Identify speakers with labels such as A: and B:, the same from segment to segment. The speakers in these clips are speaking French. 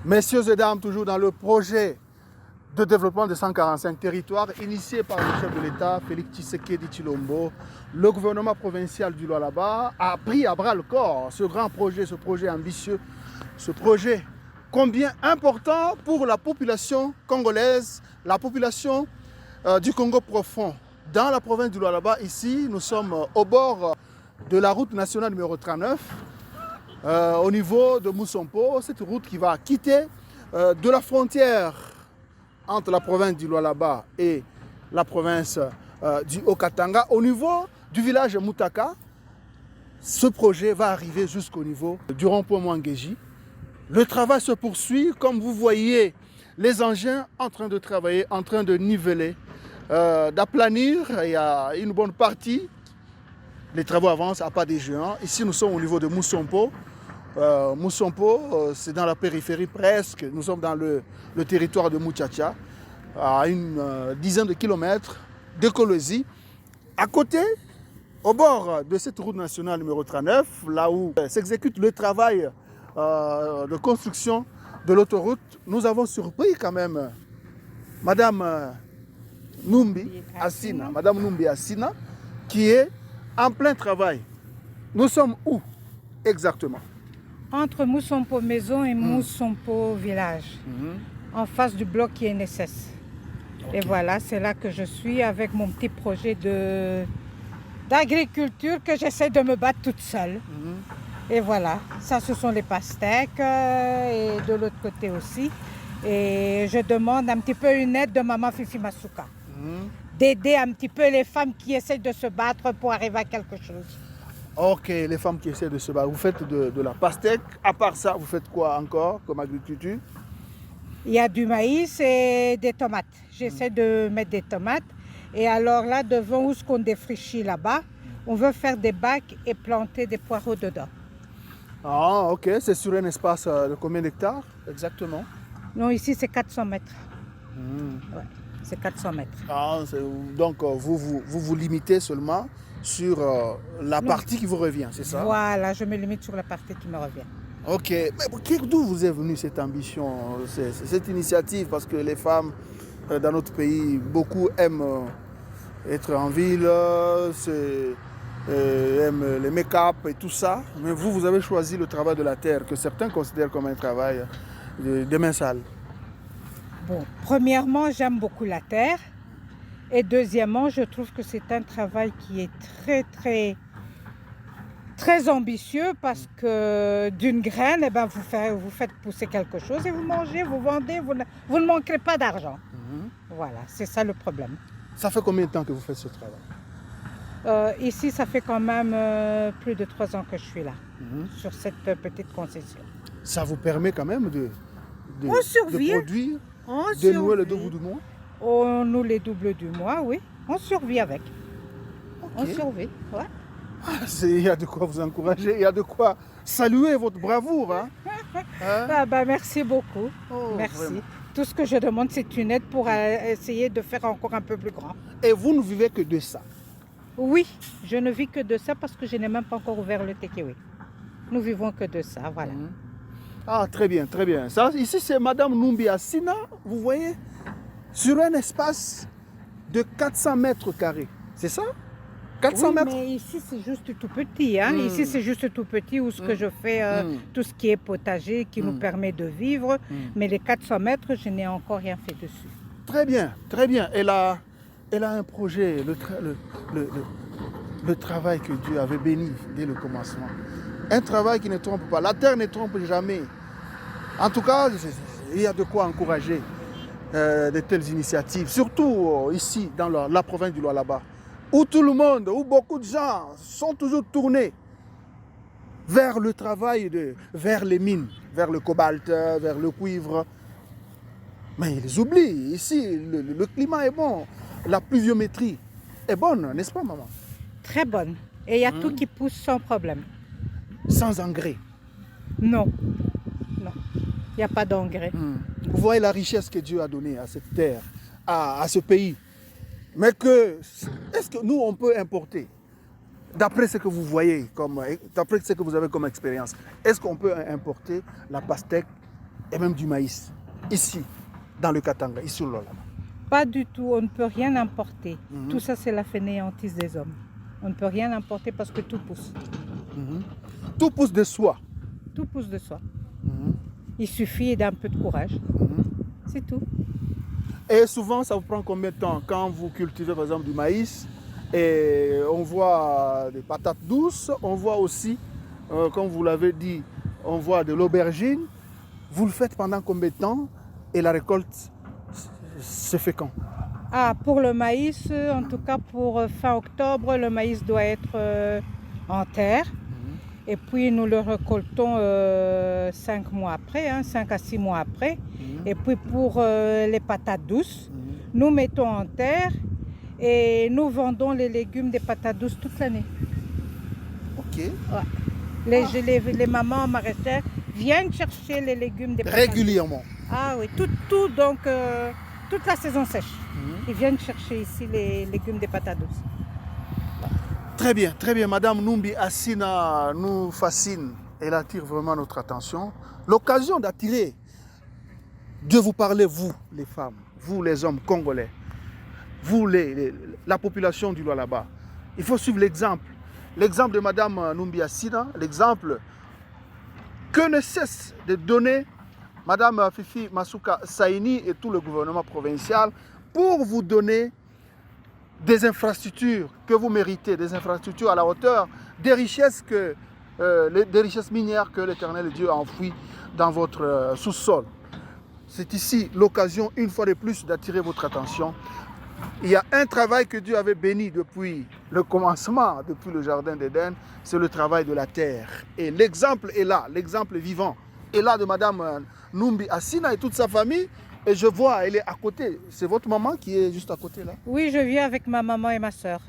A: Messieurs et dames, toujours dans le projet de développement de 145 territoires initié par le chef de l'État, Félix Tshisekedi Tshilombo, le gouvernement provincial du Lualaba a pris à bras le corps ce grand projet, ce projet ambitieux, ce projet combien important pour la population congolaise, la population du Congo profond. Dans la province du Lualaba, ici, nous sommes au bord de la route nationale numéro 39, au niveau de Moussompo, cette route qui va quitter de la frontière entre la province du Lualaba et la province du Haut-Katanga, au niveau du village Moutaka. Ce projet va arriver jusqu'au niveau du rond-point Mwangeji. Le travail se poursuit, comme vous voyez, les engins en train de travailler, en train de niveler, d'aplanir. Il y a une bonne partie. Les travaux avancent à pas des géants. Ici, nous sommes au niveau de Moussompo. Moussompo, c'est dans la périphérie presque. Nous sommes dans le territoire de Muchacha, à une dizaine de kilomètres de Kolwezi. À côté, au bord de cette route nationale numéro 39, là où s'exécute le travail de construction de l'autoroute, nous avons surpris quand même Madame Numbi Assina, Madame Numbi Assina, qui est en plein travail. Nous sommes où exactement?
B: Entre Moussompo Maison et Moussompo Village, en face du bloc INSS. Okay. Et voilà, c'est là que je suis avec mon petit projet d'agriculture que j'essaie de me battre toute seule. Et voilà, ça ce sont les pastèques et de l'autre côté aussi. Et je demande un petit peu une aide de Maman Fifi Masuka, d'aider un petit peu les femmes qui essaient de se battre pour arriver à quelque chose.
A: Ok, les femmes qui essaient de se battre, vous faites de la pastèque. À part ça, vous faites quoi encore comme agriculture?
B: Il y a du maïs et des tomates. J'essaie de mettre des tomates. Et alors là, devant où ce qu'on défrichit là-bas, on veut faire des bacs et planter des poireaux dedans.
A: Ah, ok. C'est sur un espace de combien d'hectares exactement?
B: Non, ici c'est 400 mètres. Ouais, c'est 400 mètres.
A: Ah, donc vous limitez seulement sur la partie qui vous revient, c'est ça?
B: Voilà, je me limite sur la partie qui me revient.
A: Ok, mais d'où vous est venue cette ambition, cette initiative? Parce que les femmes dans notre pays, beaucoup aiment être en ville, aiment les make-up et tout ça. Mais vous avez choisi le travail de la terre, que certains considèrent comme un travail de main sale.
B: Bon, premièrement, j'aime beaucoup la terre. Et deuxièmement, je trouve que c'est un travail qui est très ambitieux parce que d'une graine, eh ben, vous faites pousser quelque chose et vous mangez, vous vendez, vous ne manquerez pas d'argent. Voilà, c'est ça le problème.
A: Ça fait combien de temps que vous faites ce travail?
B: Ici, ça fait quand même plus de 3 ans que je suis là, sur cette petite concession.
A: Ça vous permet quand même de produire, de nouer le double du mois?
B: On noue les doubles du mois, oui. On survit avec. Okay. On survit, ouais.
A: Il y a de quoi vous encourager, il y a de quoi saluer votre bravoure. Hein?
B: Merci beaucoup.
A: Oh,
B: merci.
A: Vraiment.
B: Tout ce que je demande, c'est une aide pour essayer de faire encore un peu plus grand.
A: Et vous ne vivez que de ça?
B: Oui, je ne vis que de ça parce que je n'ai même pas encore ouvert le takeaway. Nous vivons que de ça, voilà.
A: Ah, très bien, très bien. Ça, ici, c'est Madame Numbi Assina, vous voyez, sur un espace de 400 mètres carrés. C'est ça? 400 mètres?
B: Mais ici, c'est juste tout petit. Hein? Ici, c'est juste tout petit où ce que je fais, tout ce qui est potager, qui nous permet de vivre. Mais les 400 mètres, je n'ai encore rien fait dessus.
A: Très bien, très bien. Elle a un projet, le travail que Dieu avait béni dès le commencement. Un travail qui ne trompe pas. La terre ne trompe jamais. En tout cas, il y a de quoi encourager de telles initiatives. Surtout ici, dans la province du Lualaba, où tout le monde, où beaucoup de gens sont toujours tournés vers le travail, vers les mines, vers le cobalt, vers le cuivre. Mais ils oublient, ici, le climat est bon, la pluviométrie est bonne, n'est-ce pas, maman?
B: Très bonne. Et il y a tout qui pousse sans problème.
A: Sans engrais?
B: Non, non, il n'y a pas d'engrais.
A: Vous voyez la richesse que Dieu a donnée à cette terre, à ce pays. Mais est-ce que nous, on peut importer? D'après ce que vous voyez, d'après ce que vous avez comme expérience, est-ce qu'on peut importer la pastèque et même du maïs, ici, dans le Katanga, ici au Lualaba?
B: Pas du tout, on ne peut rien importer. Tout ça, c'est la fainéantise des hommes. On ne peut rien importer parce que tout pousse.
A: Tout pousse de soi.
B: Tout pousse de soi. Il suffit d'un peu de courage. C'est tout.
A: Et souvent, ça vous prend combien de temps quand vous cultivez par exemple du maïs et on voit des patates douces, on voit aussi, comme vous l'avez dit, on voit de l'aubergine. Vous le faites pendant combien de temps et la récolte se fait quand?
B: Ah, pour le maïs, en tout cas pour fin octobre, le maïs doit être en terre. Et puis nous le récoltons 5 mois après, 5 à 6 mois après. Et puis pour les patates douces, nous mettons en terre et nous vendons les légumes des patates douces toute l'année.
A: Ok.
B: Ouais. Les mamans maraîchères viennent chercher les légumes des patates
A: régulièrement.
B: douces. Ah oui, donc toute la saison sèche. Ils viennent chercher ici les légumes des patates douces.
A: Très bien. Madame Numbi Assina nous fascine. Elle attire vraiment notre attention. L'occasion d'attirer, de vous parler, vous, les femmes, vous, les hommes congolais, vous, la population du Lualaba. Il faut suivre l'exemple. L'exemple de Madame Numbi Assina, l'exemple que ne cesse de donner Madame Fifi Masuka Saini et tout le gouvernement provincial pour vous donner des infrastructures que vous méritez, des infrastructures à la hauteur des richesses, des richesses minières que l'Éternel Dieu a enfouies dans votre sous-sol. C'est ici l'occasion, une fois de plus, d'attirer votre attention. Il y a un travail que Dieu avait béni depuis le commencement, depuis le Jardin d'Éden, c'est le travail de la terre. Et l'exemple est là, l'exemple vivant est là de Madame Numbi Assina et toute sa famille. Et je vois, elle est à côté. C'est votre maman qui est juste à côté là?
B: Oui, je vis avec ma maman et ma soeur.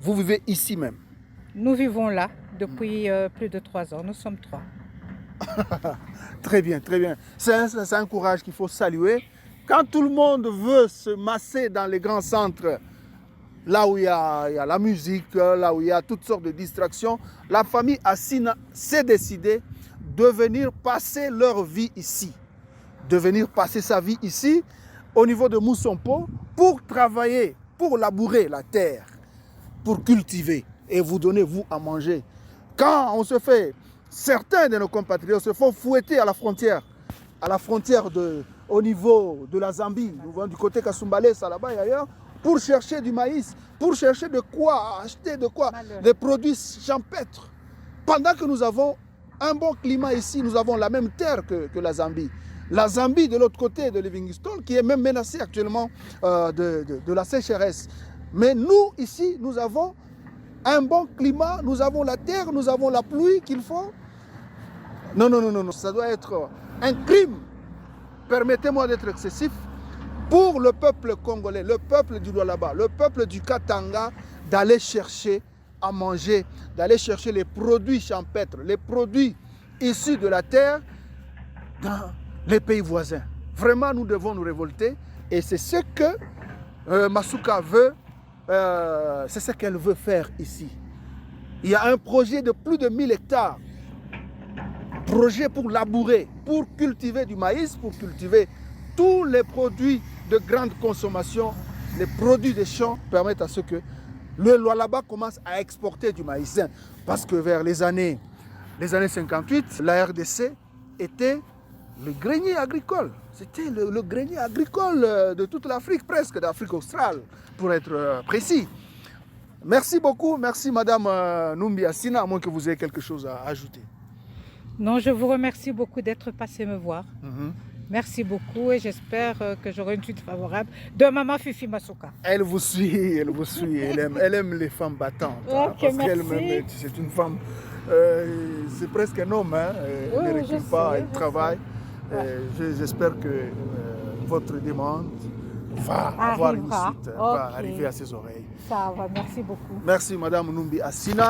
A: Vous vivez ici même?
B: Nous vivons là depuis plus de 3 ans. Nous sommes 3.
A: Très bien. C'est un courage qu'il faut saluer. Quand tout le monde veut se masser dans les grands centres, là où il y a la musique, là où il y a toutes sortes de distractions, la famille Assina s'est décidée de venir passer leur vie ici. De venir passer sa vie ici, au niveau de Moussompo, pour travailler, pour labourer la terre, pour cultiver et vous donner, vous, à manger. Quand on se fait, certains de nos compatriotes se font fouetter à la frontière au niveau de la Zambie, nous venons du côté Kasumbalé, là-bas et ailleurs, pour chercher du maïs, pour chercher de quoi, acheter de quoi, des produits champêtres. Pendant que nous avons un bon climat ici, nous avons la même terre que la Zambie. La Zambie de l'autre côté de Livingstone qui est même menacée actuellement de la sécheresse. Mais nous ici, nous avons un bon climat, nous avons la terre, nous avons la pluie qu'il faut. Non, ça doit être un crime. Permettez-moi d'être excessif pour le peuple congolais, le peuple du Lualaba, le peuple du Katanga, d'aller chercher à manger, d'aller chercher les produits champêtres, les produits issus de la terre dans les pays voisins. Vraiment, nous devons nous révolter et c'est ce que Masuka veut, c'est ce qu'elle veut faire ici. Il y a un projet de plus de 1000 hectares, projet pour labourer, pour cultiver du maïs, pour cultiver tous les produits de grande consommation, les produits des champs permettent à ce que le Lualaba commence à exporter du maïs. Parce que vers les années 58, la RDC était le grenier agricole. C'était le grenier agricole de toute l'Afrique, presque d'Afrique australe, pour être précis. Merci beaucoup, merci Madame Numbi Assina, à moins que vous ayez quelque chose à ajouter.
B: Non, je vous remercie beaucoup d'être passé me voir. Merci beaucoup et j'espère que j'aurai une suite favorable de Maman Fifi Masuka.
A: Elle vous suit, elle aime les femmes battantes.
B: Okay,
A: parce qu'elle-même, c'est une femme, c'est presque un homme, elle ne recule pas, elle travaille. J'espère que votre demande va avoir une suite, va arriver à ses oreilles.
B: Ça va, merci beaucoup.
A: Merci Madame Numbi Assina.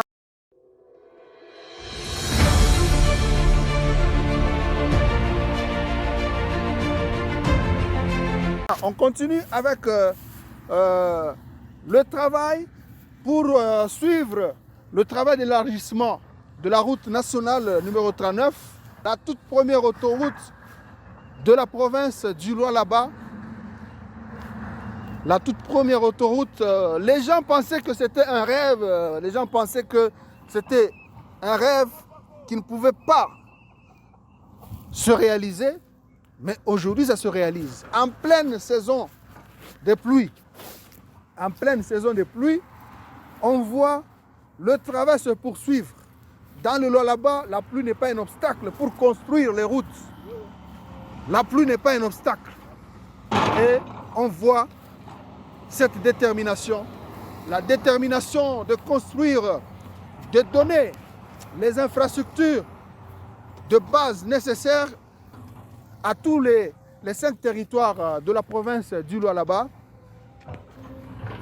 A: On continue avec le travail pour suivre le travail d'élargissement de la route nationale numéro 39, la toute première autoroute de la province du Lualaba, la toute première autoroute, les gens pensaient que c'était un rêve, les gens pensaient que c'était un rêve qui ne pouvait pas se réaliser, mais aujourd'hui ça se réalise. En pleine saison des pluies, on voit le travail se poursuivre. Dans le Lualaba, la pluie n'est pas un obstacle pour construire les routes. La pluie n'est pas un obstacle. Et on voit cette détermination, la détermination de construire, de donner les infrastructures de base nécessaires à tous les 5 territoires de la province du Lualaba.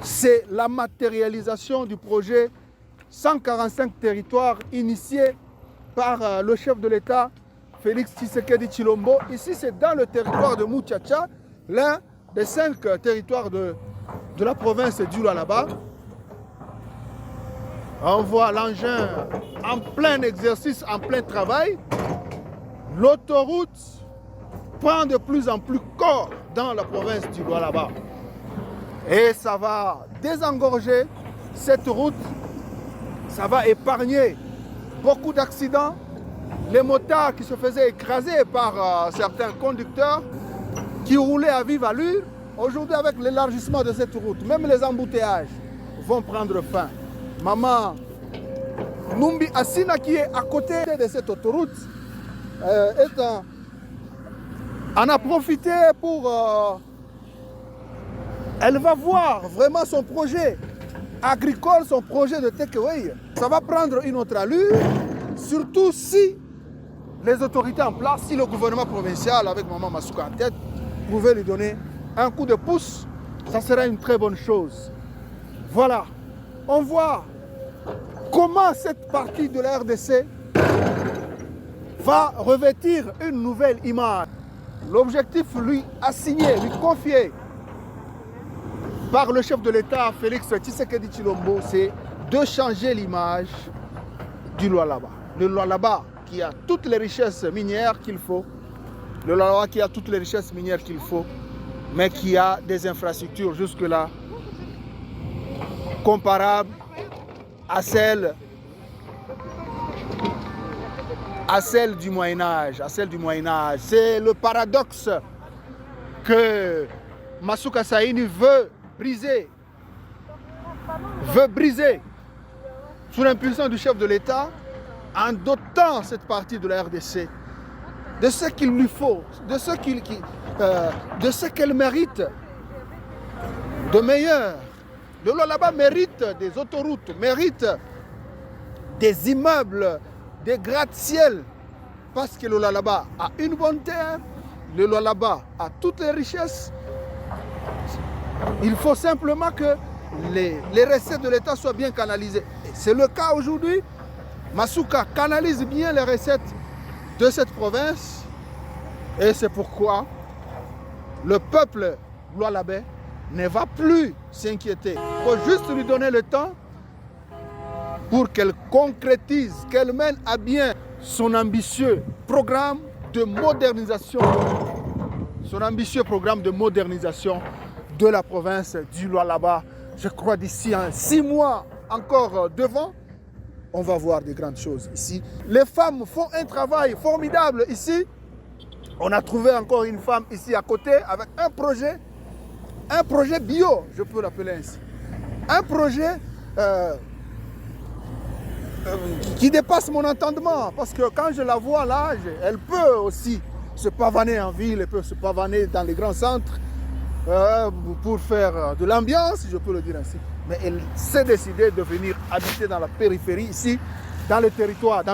A: C'est la matérialisation du projet 145 territoires initié par le chef de l'État, Félix Tshisekedi Tshilombo. Ici, c'est dans le territoire de Muchacha, l'un des 5 territoires de la province du Lualaba. On voit l'engin en plein exercice, en plein travail. L'autoroute prend de plus en plus corps dans la province du Lualaba. Et ça va désengorger cette route, ça va épargner beaucoup d'accidents. Les motards qui se faisaient écraser par certains conducteurs qui roulaient à vive allure, aujourd'hui avec l'élargissement de cette route, même les embouteillages vont prendre fin. Maman Numbi Assina, qui est à côté de cette autoroute, en a profité pour... elle va voir vraiment son projet agricole, son projet de takeaway. Ça va prendre une autre allure, surtout si les autorités en place, si le gouvernement provincial, avec Maman Masuka en tête, pouvait lui donner un coup de pouce, ça serait une très bonne chose. Voilà, on voit comment cette partie de la RDC va revêtir une nouvelle image. L'objectif lui assigné, lui confié par le chef de l'État, Félix Tshisekedi Tshilombo, c'est de changer l'image du Lualaba. Le Lualaba qui a toutes les richesses minières qu'il faut, le Lualaba qui a toutes les richesses minières qu'il faut, mais qui a des infrastructures jusque-là comparables à celles du Moyen-Âge. C'est le paradoxe que Masuka Saini veut briser sous l'impulsion du chef de l'État en dotant cette partie de la RDC de ce qu'il lui faut, de ce qu'elle mérite de meilleur. Le Lualaba mérite des autoroutes, mérite des immeubles, des gratte-ciel, parce que le Lualaba a une bonne terre, le Lualaba a toutes les richesses. Il faut simplement que les recettes de l'État soient bien canalisées. C'est le cas aujourd'hui. Masuka canalise bien les recettes de cette province. Et c'est pourquoi le peuple lualabais ne va plus s'inquiéter. Il faut juste lui donner le temps pour qu'elle concrétise, qu'elle mène à bien son ambitieux programme de modernisation. De la province du Lualaba. Je crois d'ici 6 mois encore devant, on va voir de grandes choses ici. Les femmes font un travail formidable ici. On a trouvé encore une femme ici à côté avec un projet bio, je peux l'appeler ainsi. Un projet qui dépasse mon entendement, parce que quand je la vois là, elle peut aussi se pavaner en ville, elle peut se pavaner dans les grands centres pour faire de l'ambiance, je peux le dire ainsi. Mais elle s'est décidée de venir habiter dans la périphérie, ici, dans le territoire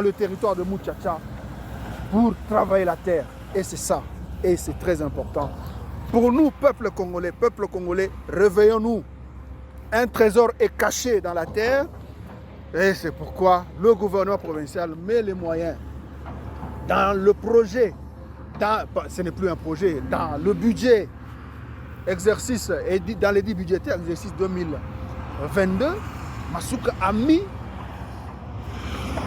A: de Muchacha, pour travailler la terre. Et c'est ça, et c'est très important. Pour nous, peuple congolais, réveillons-nous. Un trésor est caché dans la terre, et c'est pourquoi le gouvernement provincial met les moyens dans le projet, ce n'est plus un projet, dans le budget exercice, et dans les 10 budgétaires, exercice 2022, Masuka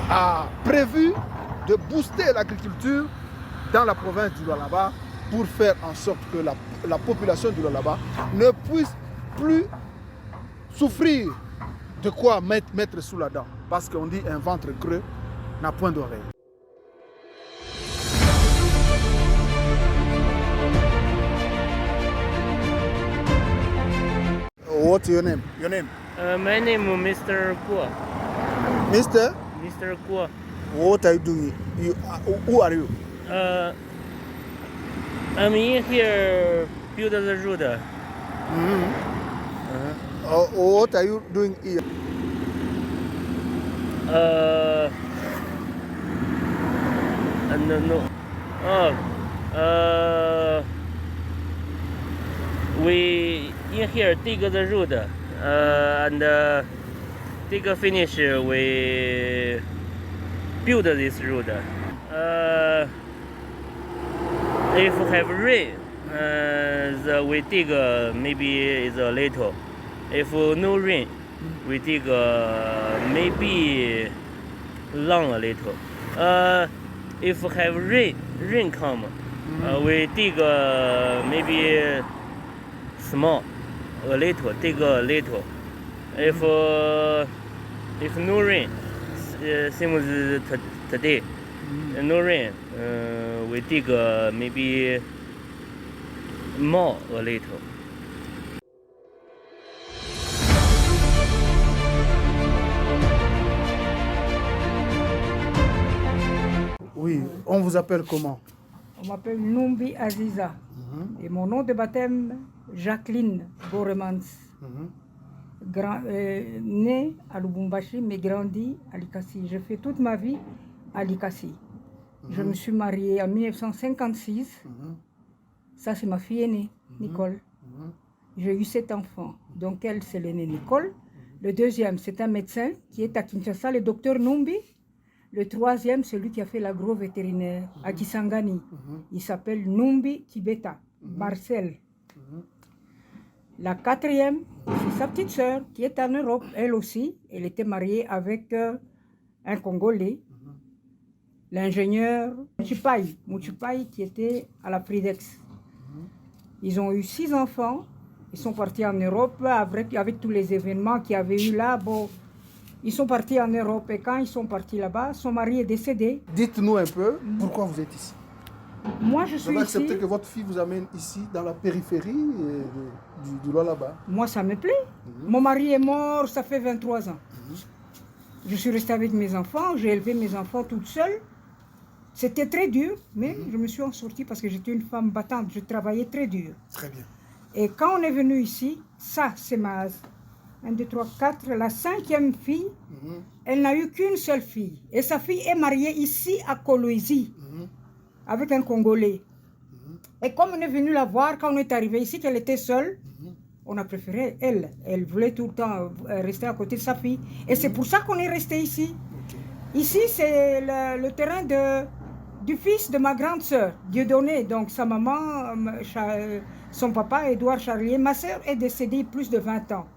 A: a prévu de booster l'agriculture dans la province du Lualaba pour faire en sorte que la population du Lualaba ne puisse plus souffrir de quoi mettre sous la dent. Parce qu'on dit un ventre creux n'a point d'oreille. What's your name? Your name?
C: My name is Mr. Guo.
A: Mr.
C: Mr. Guo.
A: What are you doing? Who are you?
C: I'm in here build the road.
A: What are you doing here?
C: No. We in here dig the road and dig finish we build this road. If have rain, we dig maybe is a little. If no rain, we dig maybe long a little. If have rain come, we dig maybe small, a little, dig a little. If no rain, same as today, no rain, we dig maybe more a little.
A: Oui, on vous appelle comment?
B: On m'appelle Numbi Aziza. Et mon nom de baptême, Jacqueline Boremans. Née à Lubumbashi, mais grandie à Likasi. J'ai fait toute ma vie à Likasi. Je me suis mariée en 1956. Ça, c'est ma fille aînée, Nicole. J'ai eu 7 enfants. Donc, elle, c'est l'aînée Nicole. Le deuxième, c'est un médecin qui est à Kinshasa, le docteur Numbi. Le troisième, c'est lui qui a fait l'agro-vétérinaire à Kisangani. Il s'appelle Numbi Kibeta, Marcel. La quatrième, c'est sa petite sœur qui est en Europe, elle aussi. Elle était mariée avec un Congolais, l'ingénieur Mouchupai, qui était à la Pridex. Ils ont eu 6 enfants. Ils sont partis en Europe avec tous les événements qu'il y avait eu là. Bon, ils sont partis en Europe et quand ils sont partis là-bas, son mari est décédé.
A: Dites-nous un peu pourquoi vous êtes ici.
B: Moi, je suis
A: Vous avez
B: ici.
A: accepté que votre fille vous amène ici, dans la périphérie du Lualaba.
B: Moi, ça me plaît. Mon mari est mort, ça fait 23 ans. Je suis restée avec mes enfants, j'ai élevé mes enfants toute seule. C'était très dur, mais je me suis en sortie parce que j'étais une femme battante. Je travaillais très dur.
A: Très bien.
B: Et quand on est venu ici, ça, c'est ma 1, 2, 3, 4, la 5e fille, elle n'a eu qu'une seule fille. Et sa fille est mariée ici à Kolwezi, avec un Congolais. Et comme on est venu la voir, quand on est arrivé ici, qu'elle était seule, on a préféré elle. Elle voulait tout le temps rester à côté de sa fille. Et c'est pour ça qu'on est resté ici. Ici, c'est le terrain du fils de ma grande sœur, Dieudonné. Donc sa maman, son papa, Édouard Charlier. Ma sœur est décédée plus de 20 ans.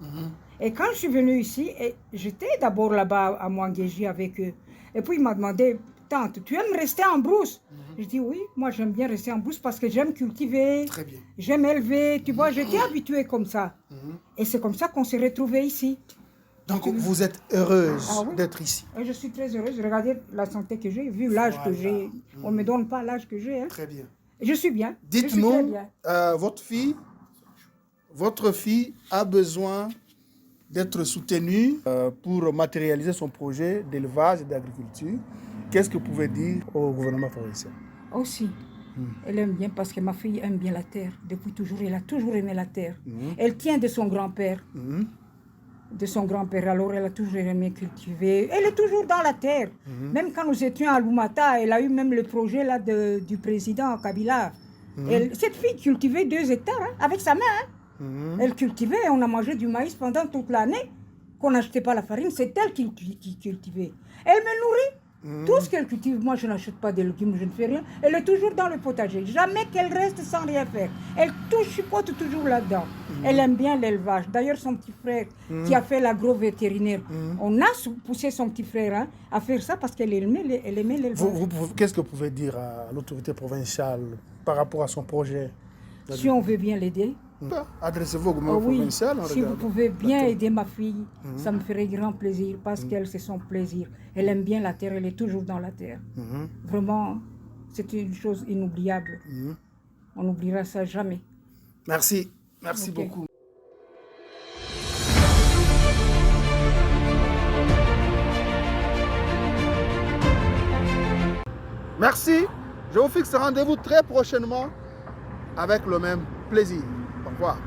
B: Et quand je suis venue ici, j'étais d'abord là-bas à Mwangeji avec eux. Et puis il m'a demandé, tante, tu aimes rester en brousse? Je dis oui, moi j'aime bien rester en brousse parce que j'aime cultiver, j'aime élever. Tu vois, j'étais habituée comme ça. Et c'est comme ça qu'on s'est retrouvés ici.
A: Donc vous êtes heureuse d'être ici.
B: Et je suis très heureuse. Regardez la santé que j'ai, vu l'âge que j'ai. On ne me donne pas l'âge que j'ai. Hein.
A: Très bien.
B: Et je suis bien.
A: Dites-nous, votre fille a besoin d'être soutenue pour matérialiser son projet d'élevage et d'agriculture. Qu'est-ce que vous pouvez dire au gouvernement provincial?
B: Aussi, elle aime bien parce que ma fille aime bien la terre. Depuis toujours, elle a toujours aimé la terre. Elle tient de son grand-père. De son grand-père, alors elle a toujours aimé cultiver. Elle est toujours dans la terre. Même quand nous étions à Lumata, elle a eu même le projet là du président Kabila. Cette fille cultivait 2 hectares hein, avec sa main. Hein. Elle cultivait, on a mangé du maïs pendant toute l'année, qu'on n'achetait pas la farine, c'est elle qui cultivait. Elle me nourrit. Tout ce qu'elle cultive, moi je n'achète pas des légumes, je ne fais rien. Elle est toujours dans le potager. Jamais qu'elle reste sans rien faire. Elle chipote toujours là-dedans. Elle aime bien l'élevage. D'ailleurs, son petit frère qui a fait l'agro-vétérinaire, on a poussé son petit frère hein, à faire ça parce qu'elle aimait l'élevage.
A: Qu'est-ce que vous pouvez dire à l'autorité provinciale par rapport à son projet?
B: Si on veut bien l'aider.
A: Adressez-vous au gouvernement provincial.
B: Si vous pouvez bien aider ma fille, ça me ferait grand plaisir parce qu'elle, c'est son plaisir. Elle aime bien la terre, elle est toujours dans la terre. Vraiment, c'est une chose inoubliable. On n'oubliera ça jamais.
A: Merci, merci beaucoup. Merci. Je vous fixe rendez-vous très prochainement avec le même plaisir. Au revoir.